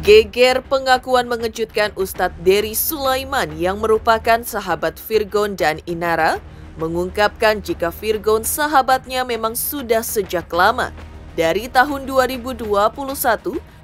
Geger pengakuan mengejutkan Ustadz Dery Sulaiman yang merupakan sahabat Virgon dan Inara, mengungkapkan jika Virgon sahabatnya memang sudah sejak lama, dari tahun 2021,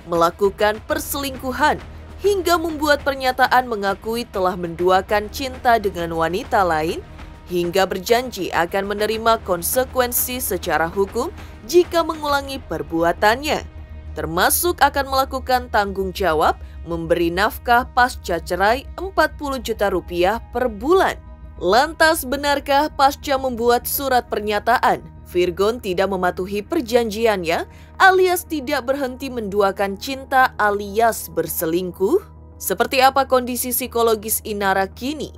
melakukan perselingkuhan hingga membuat pernyataan mengakui telah menduakan cinta dengan wanita lain, hingga berjanji akan menerima konsekuensi secara hukum jika mengulangi perbuatannya, termasuk akan melakukan tanggung jawab memberi nafkah pasca cerai 40 juta rupiah per bulan. Lantas benarkah pasca membuat surat pernyataan, Virgon tidak mematuhi perjanjiannya alias tidak berhenti menduakan cinta alias berselingkuh? Seperti apa kondisi psikologis Inara kini?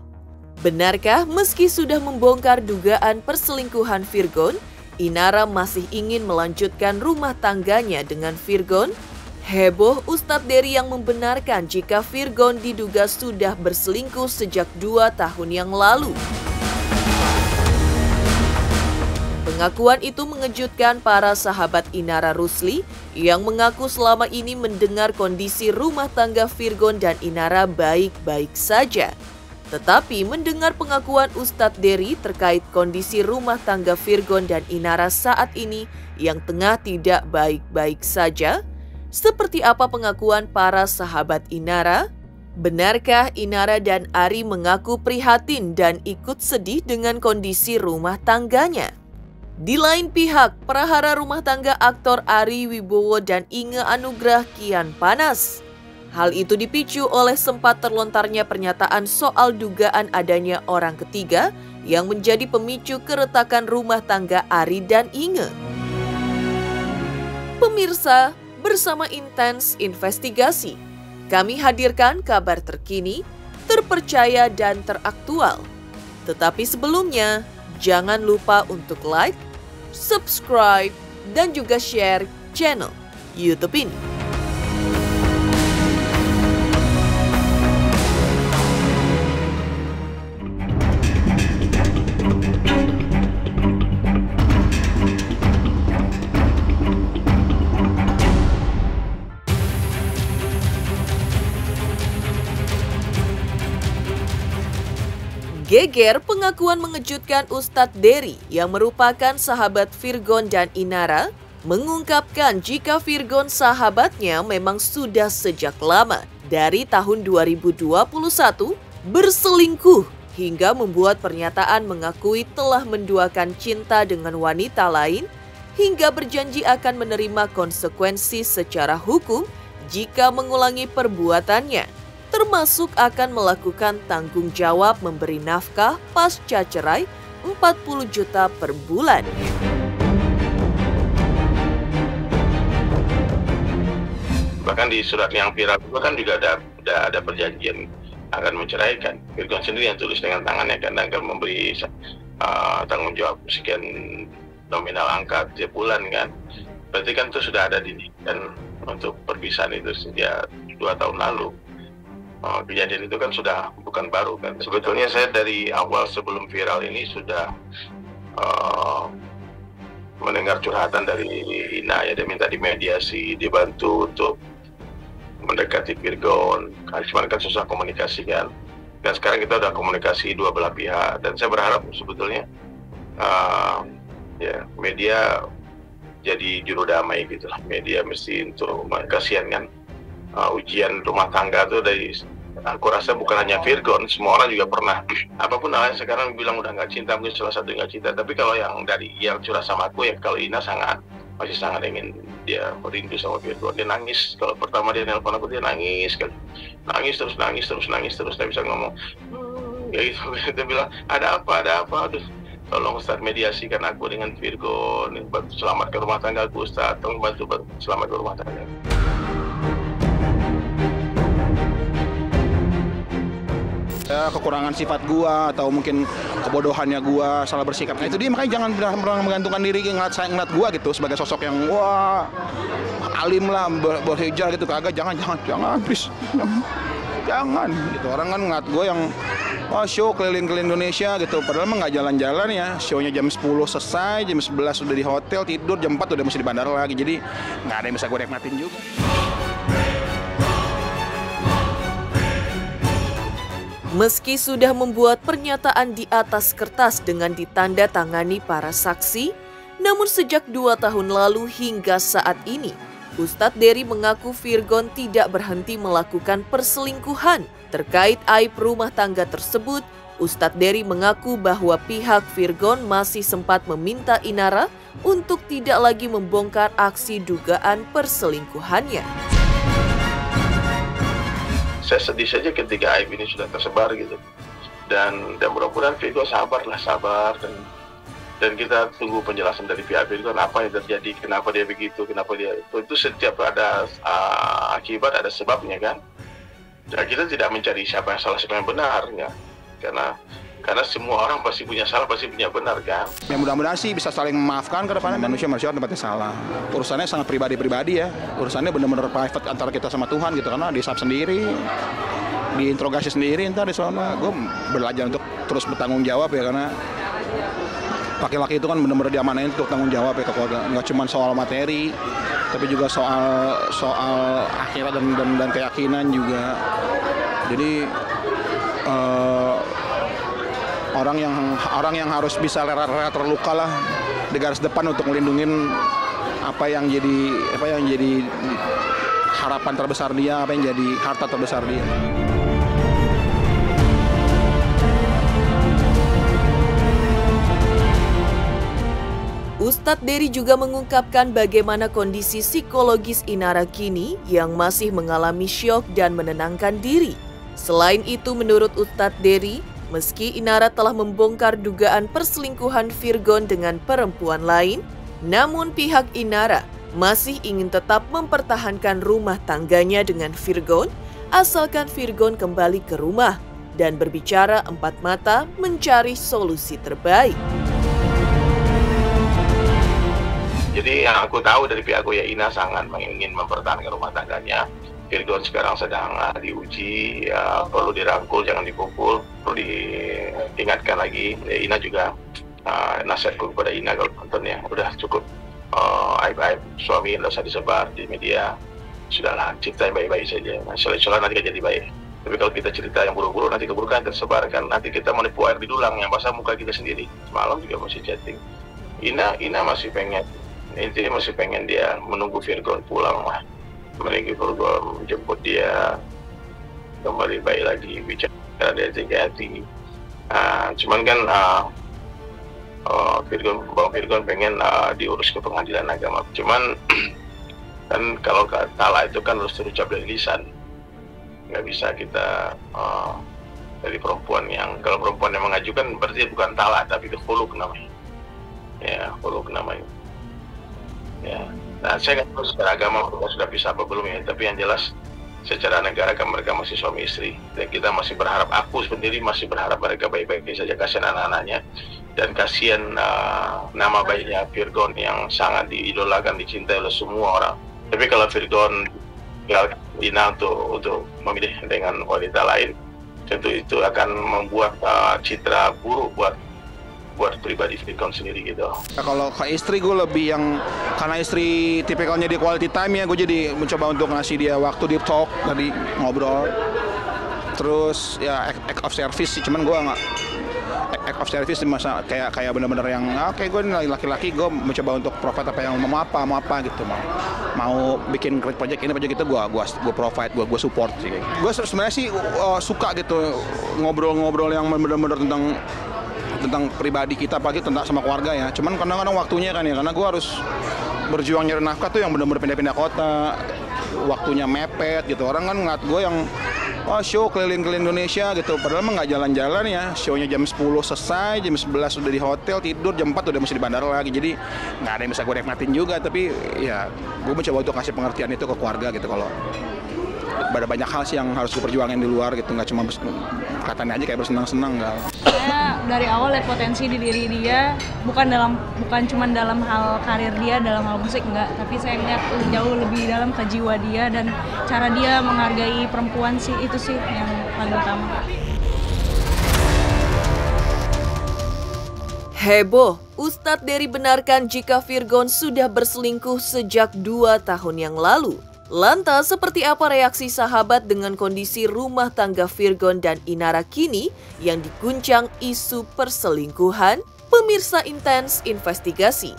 Benarkah meski sudah membongkar dugaan perselingkuhan Virgon, Inara masih ingin melanjutkan rumah tangganya dengan Virgon? Heboh Ustadz Dery yang membenarkan jika Virgon diduga sudah berselingkuh sejak 2 tahun yang lalu. Pengakuan itu mengejutkan para sahabat Inara Rusli yang mengaku selama ini mendengar kondisi rumah tangga Virgon dan Inara baik-baik saja. Tetapi mendengar pengakuan Ustadz Dery terkait kondisi rumah tangga Virgon dan Inara saat ini yang tengah tidak baik-baik saja, seperti apa pengakuan para sahabat Inara? Benarkah Inara dan Ari mengaku prihatin dan ikut sedih dengan kondisi rumah tangganya? Di lain pihak, prahara rumah tangga aktor Ari Wibowo dan Inge Anugrah kian panas. Hal itu dipicu oleh sempat terlontarnya pernyataan soal dugaan adanya orang ketiga yang menjadi pemicu keretakan rumah tangga Ari dan Inge. Pemirsa, bersama Intens Investigasi, kami hadirkan kabar terkini, terpercaya dan teraktual. Tetapi sebelumnya, jangan lupa untuk like, subscribe, dan juga share channel YouTube ini. Geger pengakuan mengejutkan Ustadz Dery yang merupakan sahabat Virgon dan Inara, mengungkapkan jika Virgon sahabatnya memang sudah sejak lama, dari tahun 2021, berselingkuh hingga membuat pernyataan mengakui telah menduakan cinta dengan wanita lain, hingga berjanji akan menerima konsekuensi secara hukum jika mengulangi perbuatannya, termasuk akan melakukan tanggung jawab memberi nafkah pasca cerai 40 juta per bulan. Bahkan di surat yang viral itu kan juga ada perjanjian akan menceraikan. Virgon sendiri yang tulis dengan tangannya kan akan memberi tanggung jawab sekian nominal angka tiap bulan kan. Berarti kan itu sudah ada dan untuk perpisahan itu sejak 2 tahun lalu. Kejadian itu kan sudah bukan baru kan. Sebetulnya saya dari awal sebelum viral ini sudah mendengar curhatan dari Ina ya, dia minta dimediasi, dibantu untuk mendekati Virgon. Cuman kan susah komunikasi kan. Dan sekarang kita udah komunikasi dua belah pihak dan saya berharap sebetulnya ya media jadi juru damai gitu lah. Media mesti untuk kasihan kan. Ujian rumah tangga tuh dari, aku rasa bukan hanya Virgon, semua orang juga pernah. Apapun halnya sekarang bilang udah nggak cinta, mungkin salah satu nggak cinta. Tapi kalau yang dari yang curhat sama aku ya, kalau Ina masih sangat ingin, dia merindu sama Virgon. Dia nangis, kalau pertama dia nelpon aku dia nangis kan, nangis terus, nggak bisa ngomong. Ya gitu, dia bilang ada apa, aduh. Tolong Ustadz mediasikan aku dengan Virgon, bantu selamatkan rumah tangga aku Ustadz, tolong bantu selamatkan rumah tangga. Ya, kekurangan sifat gua atau mungkin kebodohannya gua salah bersikap. Nah itu dia, makanya jangan pernah menggantungkan diri ngeliat gua gitu sebagai sosok yang wah alim lah, berhijrah gitu, kagak. Jangan please, jangan gitu. Orang kan ngeliat gua yang wah show keliling-keliling Indonesia gitu, padahal mah nggak jalan-jalan ya. Show-nya jam 10 selesai, jam 11 udah di hotel, tidur jam 4 udah mesti di bandara lagi. Jadi nggak ada yang bisa gue nikmatin juga. Meski sudah membuat pernyataan di atas kertas dengan ditanda tangani para saksi, namun sejak 2 tahun lalu hingga saat ini, Ustadz Dery mengaku Virgon tidak berhenti melakukan perselingkuhan. Terkait aib rumah tangga tersebut, Ustadz Dery mengaku bahwa pihak Virgon masih sempat meminta Inara untuk tidak lagi membongkar aksi dugaan perselingkuhannya. Saya sedih saja ketika aib ini sudah tersebar gitu. Dan mudah-mudahan Virgon sabar dan kita tunggu penjelasan dari pihak Virgon apa yang terjadi, kenapa dia begitu, kenapa dia itu setiap ada akibat ada sebabnya kan. Dan kita tidak mencari siapa yang salah siapa yang benar ya. Karena semua orang pasti punya salah, pasti punya benar kan. Ya mudah-mudahan sih bisa saling memaafkan ke depannya. Manusia tempatnya salah. Urusannya sangat pribadi-pribadi ya. Urusannya benar-benar private antara kita sama Tuhan gitu. Karena dihisap sendiri, diinterogasi sendiri ntar di sana. Gue belajar untuk terus bertanggung jawab ya, karena laki-laki itu kan benar-benar diamanain untuk tanggung jawab ya ke keluarga. Nggak cuma soal materi, tapi juga soal akhirat dan keyakinan juga. Jadi orang yang harus bisa rela terluka lah di garis depan untuk melindungin apa yang jadi harapan terbesar dia, apa yang jadi harta terbesar dia. Ustadz Dery juga mengungkapkan bagaimana kondisi psikologis Inara kini yang masih mengalami syok dan menenangkan diri. Selain itu, menurut Ustadz Dery, meski Inara telah membongkar dugaan perselingkuhan Virgon dengan perempuan lain, namun pihak Inara masih ingin tetap mempertahankan rumah tangganya dengan Virgon, asalkan Virgon kembali ke rumah dan berbicara empat mata mencari solusi terbaik. Jadi yang aku tahu dari pihakku ya, Ina sangat ingin mempertahankan rumah tangganya. Virgon sekarang sedang diuji, ya, perlu dirangkul, jangan dipukul, perlu diingatkan lagi. Ya, Ina juga, nasihatku kepada Ina kalau nonton ya, udah cukup aib-aib suami nggak usah disebar di media, sudahlah cerita yang baik-baik saja. Nah, insya nanti kan jadi baik. Tapi kalau kita cerita yang buruk-buruk, nanti keburukan tersebarkan, nanti kita menipu air di dulang yang basah muka kita sendiri. Semalam juga masih chatting. Ina masih pengen, intinya masih pengen dia menunggu Virgon pulang lah. Menunggu Virgon menjemput dia kembali baik lagi, bicara dari hati. Cuman kan Bang Virgon pengen diurus ke pengadilan agama. Cuman kan kalau talak itu kan harus terucap dari lisan, nggak bisa kita dari perempuan yang, kalau perempuan yang mengajukan berarti bukan talak tapi ke khuluk namanya. Ya, khuluk namanya. Ya. Nah, saya nggak tahu secara agama mereka sudah bisa apa belum ya, tapi yang jelas secara negara kan mereka masih suami istri, dan kita masih berharap, aku sendiri masih berharap mereka baik-baik saja, kasihan anak-anaknya dan kasihan nama baiknya Virgon yang sangat diidolakan, dicintai oleh semua orang. Tapi kalau Virgon tinggal Ina untuk memilih dengan wanita lain, tentu itu akan membuat citra buruk buat pribadi Virgon sendiri gitu. Nah, kalau ke istri gue lebih yang, karena istri tipikalnya di quality time ya, gue jadi mencoba untuk ngasih dia waktu di talk, tadi ngobrol. Terus ya act of service sih, cuman gue nggak act of service masa kayak bener-bener yang oke, gue laki-laki, gue mencoba untuk provide apa yang mau apa gitu, mau bikin project ini project itu gue provide, gue support sih. Gue sebenarnya sih suka gitu ngobrol-ngobrol yang bener-bener tentang pribadi kita, pagi tentang sama keluarga ya. Cuman kadang-kadang waktunya kan ya, karena gue harus berjuang nyari nafkah tuh yang benar-benar pindah-pindah kota, waktunya mepet gitu. Orang kan ngeliat gue yang show keliling-keliling Indonesia gitu, padahal mah nggak jalan-jalan ya. Show-nya jam 10 selesai, jam 11 udah di hotel, tidur jam 4 udah mesti di bandara lagi. Jadi nggak ada yang bisa gue nikmatin juga. Tapi ya gue mencoba untuk kasih pengertian itu ke keluarga gitu, kalau ada banyak hal sih yang harus gue perjuangin di luar gitu, nggak cuma katanya aja kayak bersenang-senang enggak. Saya dari awal lihat potensi di diri dia, bukan cuma dalam hal karir dia, dalam hal musik enggak, tapi saya lihat jauh lebih dalam ke jiwa dia dan cara dia menghargai perempuan sih, itu sih yang paling utama. Heboh, Ustadz Dery benarkan jika Virgon sudah berselingkuh sejak 2 tahun yang lalu. Lantas, seperti apa reaksi sahabat dengan kondisi rumah tangga Virgon dan Inara kini yang diguncang isu perselingkuhan? Pemirsa Intens Investigasi,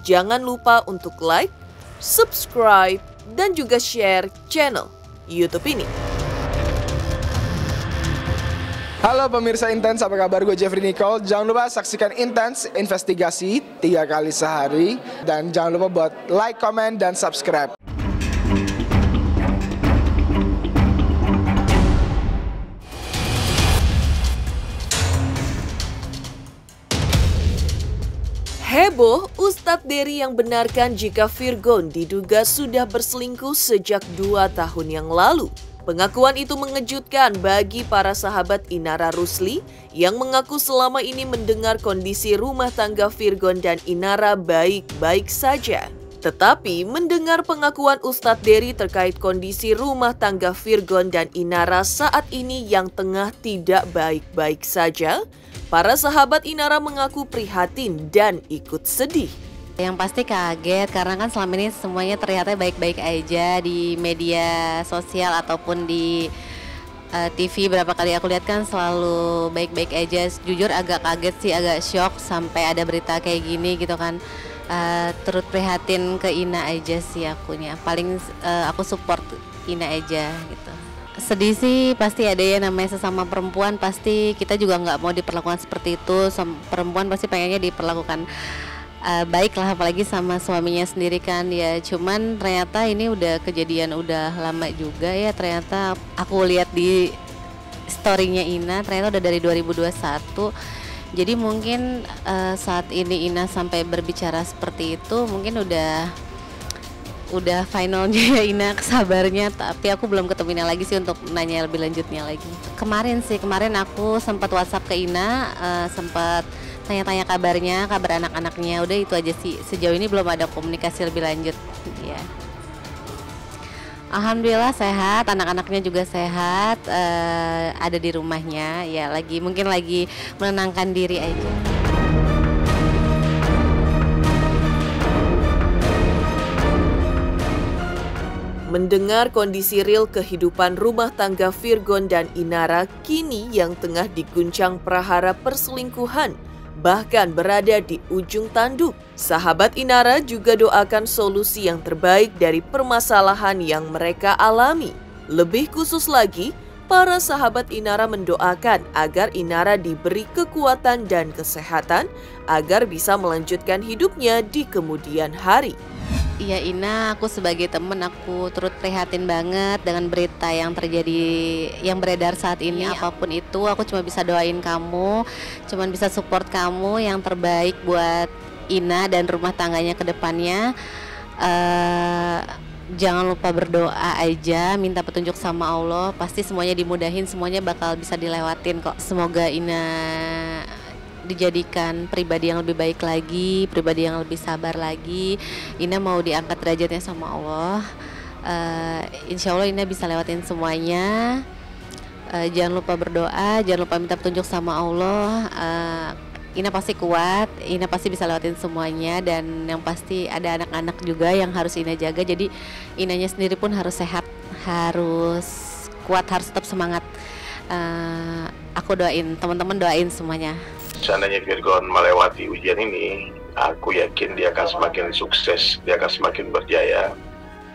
jangan lupa untuk like, subscribe, dan juga share channel YouTube ini. Halo pemirsa Intens, apa kabar? Gue Jeffrey Nicole. Jangan lupa saksikan Intens Investigasi 3 kali sehari. Dan jangan lupa buat like, comment, dan subscribe. Heboh, Ustadz Dery yang benarkan jika Virgon diduga sudah berselingkuh sejak 2 tahun yang lalu. Pengakuan itu mengejutkan bagi para sahabat Inara Rusli yang mengaku selama ini mendengar kondisi rumah tangga Virgon dan Inara baik-baik saja. Tetapi mendengar pengakuan Ustadz Dery terkait kondisi rumah tangga Virgon dan Inara saat ini yang tengah tidak baik-baik saja, para sahabat Inara mengaku prihatin dan ikut sedih. Yang pasti kaget karena kan selama ini semuanya terlihatnya baik-baik aja di media sosial ataupun di TV. Berapa kali aku lihat kan selalu baik-baik aja. Jujur agak kaget sih, agak shock sampai ada berita kayak gini gitu kan. Turut prihatin ke Ina aja sih akunya. Paling aku support Ina aja gitu. Sedih sih, pasti ada ya namanya sesama perempuan, pasti kita juga nggak mau diperlakukan seperti itu. Perempuan pasti pengennya diperlakukan baik lah, apalagi sama suaminya sendiri kan ya. Cuman ternyata ini udah kejadian udah lama juga ya. Ternyata aku lihat di storynya Ina ternyata udah dari 2021. Jadi mungkin saat ini Ina sampai berbicara seperti itu mungkin udah finalnya ya Ina, sabarnya. Tapi aku belum ketemu Ina lagi sih untuk nanya lebih lanjutnya lagi. Kemarin aku sempat WhatsApp ke Ina, sempat tanya-tanya kabarnya, kabar anak-anaknya. Udah itu aja sih, sejauh ini belum ada komunikasi lebih lanjut ya. Alhamdulillah sehat, anak-anaknya juga sehat, ada di rumahnya ya, mungkin lagi menenangkan diri aja. Mendengar kondisi real kehidupan rumah tangga Virgon dan Inara kini yang tengah diguncang prahara perselingkuhan, bahkan berada di ujung tanduk, sahabat Inara juga doakan solusi yang terbaik dari permasalahan yang mereka alami. Lebih khusus lagi, para sahabat Inara mendoakan agar Inara diberi kekuatan dan kesehatan agar bisa melanjutkan hidupnya di kemudian hari. Iya Ina, aku sebagai temen aku turut prihatin banget dengan berita yang terjadi, yang beredar saat ini. Apapun itu aku cuma bisa doain kamu, cuma bisa support kamu yang terbaik buat Ina dan rumah tangganya ke depannya. Jangan lupa berdoa aja, minta petunjuk sama Allah, pasti semuanya dimudahin, semuanya bakal bisa dilewatin kok. Semoga Ina dijadikan pribadi yang lebih baik lagi, pribadi yang lebih sabar lagi. Ina mau diangkat derajatnya sama Allah. Insya Allah Ina bisa lewatin semuanya. Jangan lupa berdoa, jangan lupa minta petunjuk sama Allah. Ina pasti kuat, Ina pasti bisa lewatin semuanya. Dan yang pasti ada anak-anak juga yang harus Ina jaga. Jadi Inanya sendiri pun harus sehat, harus kuat, harus tetap semangat. Aku doain, teman-teman doain semuanya. Seandainya Virgon melewati ujian ini, aku yakin dia akan semakin sukses, dia akan semakin berjaya.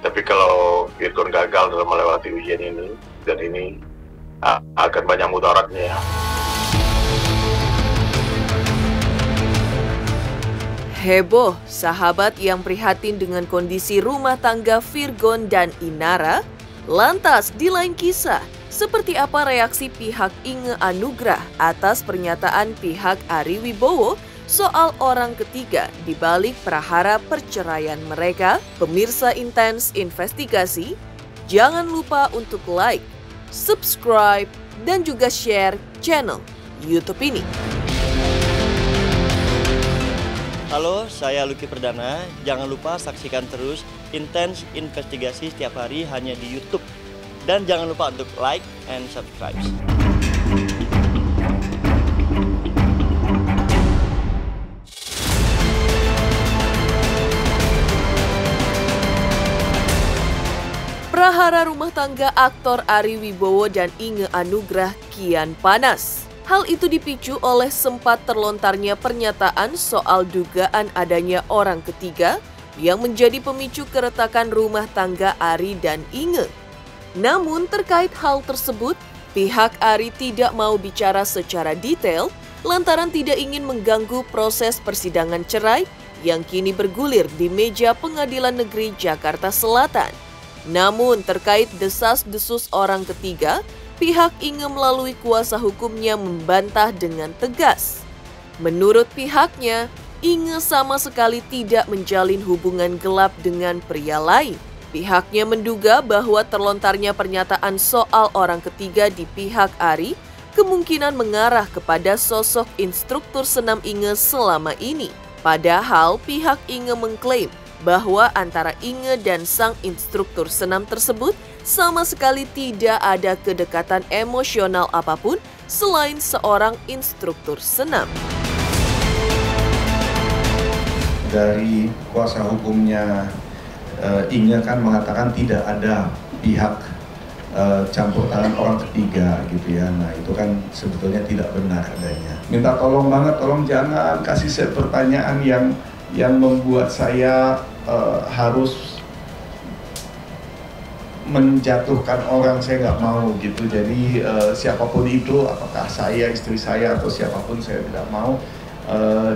Tapi kalau Virgon gagal dalam melewati ujian ini, dan ini akan banyak mudaratnya. Heboh, sahabat yang prihatin dengan kondisi rumah tangga Virgon dan Inara. Lantas di lain kisah, seperti apa reaksi pihak Inge Anugrah atas pernyataan pihak Ari Wibowo soal orang ketiga di balik prahara perceraian mereka? Pemirsa Intens Investigasi, jangan lupa untuk like, subscribe, dan juga share channel YouTube ini. Halo, saya Lucky Perdana. Jangan lupa saksikan terus Intens Investigasi setiap hari hanya di YouTube. Dan jangan lupa untuk like and subscribe. Prahara rumah tangga aktor Ari Wibowo dan Inge Anugrah kian panas. Hal itu dipicu oleh sempat terlontarnya pernyataan soal dugaan adanya orang ketiga yang menjadi pemicu keretakan rumah tangga Ari dan Inge. Namun terkait hal tersebut, pihak Ari tidak mau bicara secara detail lantaran tidak ingin mengganggu proses persidangan cerai yang kini bergulir di meja Pengadilan Negeri Jakarta Selatan. Namun terkait desas-desus orang ketiga, pihak Inge melalui kuasa hukumnya membantah dengan tegas. Menurut pihaknya, Inge sama sekali tidak menjalin hubungan gelap dengan pria lain. Pihaknya menduga bahwa terlontarnya pernyataan soal orang ketiga di pihak Ari kemungkinan mengarah kepada sosok instruktur senam Inge selama ini. Padahal pihak Inge mengklaim bahwa antara Inge dan sang instruktur senam tersebut sama sekali tidak ada kedekatan emosional apapun selain seorang instruktur senam. Dari kuasa hukumnya Inge kan mengatakan tidak ada pihak campur tangan orang ketiga gitu ya. Nah itu kan sebetulnya tidak benar adanya. Minta tolong banget, tolong jangan kasih saya pertanyaan yang membuat saya harus menjatuhkan orang, saya nggak mau gitu. Jadi siapapun itu, apakah saya, istri saya atau siapapun, saya tidak mau.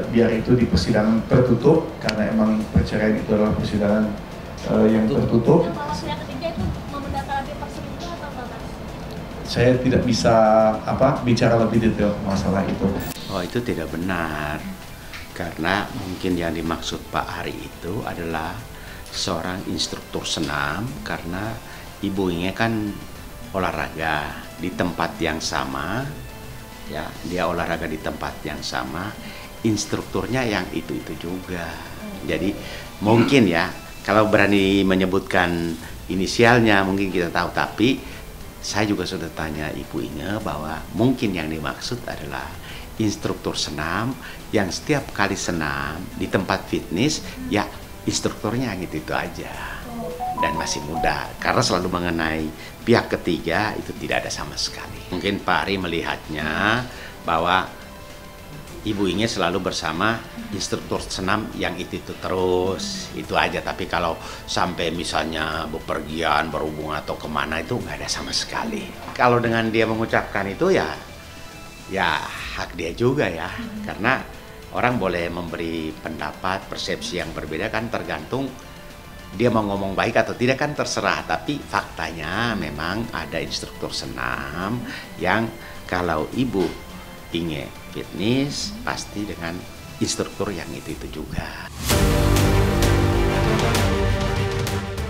Biar itu di persidangan tertutup, karena emang perceraian itu adalah persidangan yang tertutup. Saya tidak bisa bicara lebih detail masalah itu. Oh, itu tidak benar. Karena mungkin yang dimaksud Pak Ari itu adalah seorang instruktur senam, karena Ibu Inge kan olahraga di tempat yang sama, ya, dia olahraga di tempat yang sama, instrukturnya yang itu juga. Jadi mungkin ya, kalau berani menyebutkan inisialnya mungkin kita tahu, tapi saya juga sudah tanya Ibu Inge bahwa mungkin yang dimaksud adalah instruktur senam yang setiap kali senam di tempat fitness ya instrukturnya gitu aja, dan masih muda. Karena selalu mengenai pihak ketiga itu tidak ada sama sekali. Mungkin Pak Ari melihatnya bahwa Ibu Inge selalu bersama instruktur senam yang itu terus, itu aja. Tapi kalau sampai misalnya bepergian, berhubungan atau kemana itu nggak ada sama sekali. Kalau dengan dia mengucapkan itu ya hak dia juga ya, karena orang boleh memberi pendapat, persepsi yang berbeda kan, tergantung dia mau ngomong baik atau tidak kan terserah. Tapi faktanya memang ada instruktur senam yang kalau Ibu Inge fitness pasti dengan instruktur yang itu juga.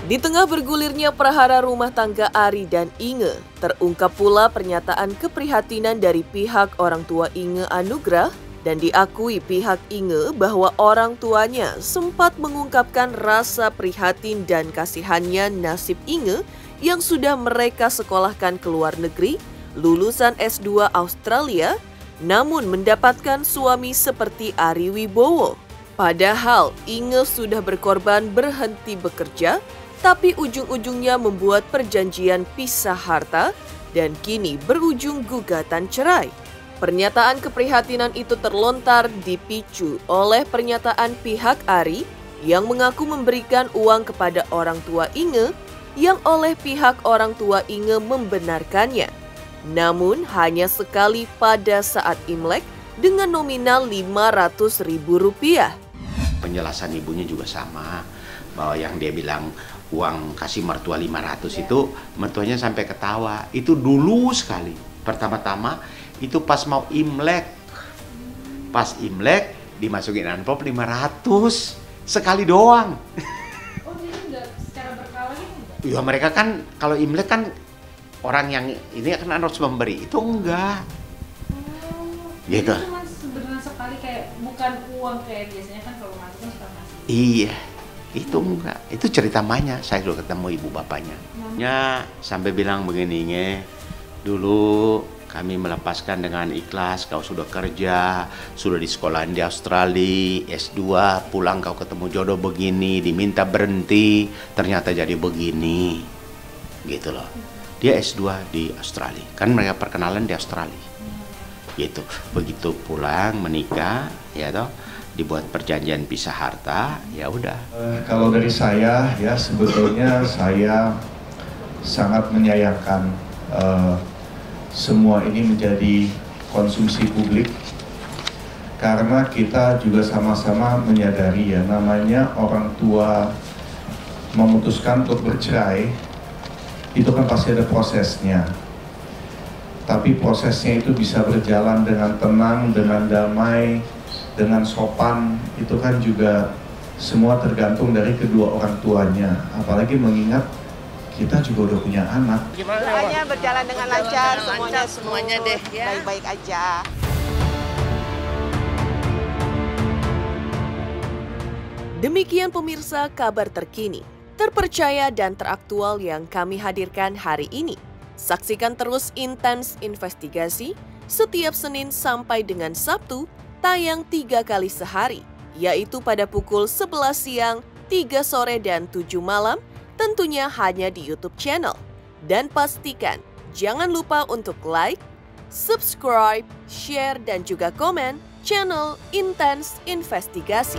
Di tengah bergulirnya prahara rumah tangga Ari dan Inge, terungkap pula pernyataan keprihatinan dari pihak orang tua Inge Anugrah, dan diakui pihak Inge bahwa orang tuanya sempat mengungkapkan rasa prihatin dan kasihannya nasib Inge yang sudah mereka sekolahkan ke luar negeri, lulusan S2 Australia, namun mendapatkan suami seperti Ari Wibowo. Padahal Inge sudah berkorban berhenti bekerja, tapi ujung-ujungnya membuat perjanjian pisah harta dan kini berujung gugatan cerai. Pernyataan keprihatinan itu terlontar dipicu oleh pernyataan pihak Ari yang mengaku memberikan uang kepada orang tua Inge yang oleh pihak orang tua Inge membenarkannya. Namun hanya sekali pada saat Imlek dengan nominal Rp500.000. Penjelasan ibunya juga sama, bahwa yang dia bilang uang kasih mertua 500 itu mertuanya sampai ketawa. Itu dulu sekali. Pertama-tama itu pas mau Imlek. Pas Imlek dimasukin amplop 500 sekali doang. Oh, jadi enggak secara berkala gitu? Ya mereka kan kalau Imlek kan orang yang ini kan harus memberi, itu enggak. Gitu. Itu cuma sebenarnya sekali, kayak bukan uang kayak biasanya kan kalau masuk kan suka kasih. Iya. Itu enggak, itu cerita Manya, saya sudah ketemu ibu bapaknya. Ya, sampai bilang begini, Nge, dulu kami melepaskan dengan ikhlas, kau sudah kerja, sudah di sekolah di Australia, S2, pulang kau ketemu jodoh begini, diminta berhenti, ternyata jadi begini. gitu loh. Dia S2 di Australia, kan mereka perkenalan di Australia, gitu. Begitu pulang menikah, ya toh, dibuat perjanjian pisah harta, ya udah. Kalau dari saya, ya sebetulnya saya sangat menyayangkan semua ini menjadi konsumsi publik, karena kita juga sama-sama menyadari ya, namanya orang tua memutuskan untuk bercerai itu kan pasti ada prosesnya, tapi prosesnya itu bisa berjalan dengan tenang, dengan damai, dengan sopan, itu kan juga semua tergantung dari kedua orang tuanya. Apalagi mengingat kita juga udah punya anak. Doanya berjalan dengan lancar, semuanya deh ya. Baik-baik aja. Demikian pemirsa kabar terkini, terpercaya dan teraktual yang kami hadirkan hari ini. Saksikan terus Intens Investigasi setiap Senin sampai dengan Sabtu, tayang 3 kali sehari, yaitu pada pukul 11 siang, 3 sore, dan 7 malam, tentunya hanya di YouTube channel. Dan pastikan, jangan lupa untuk like, subscribe, share, dan juga komen channel Intens Investigasi.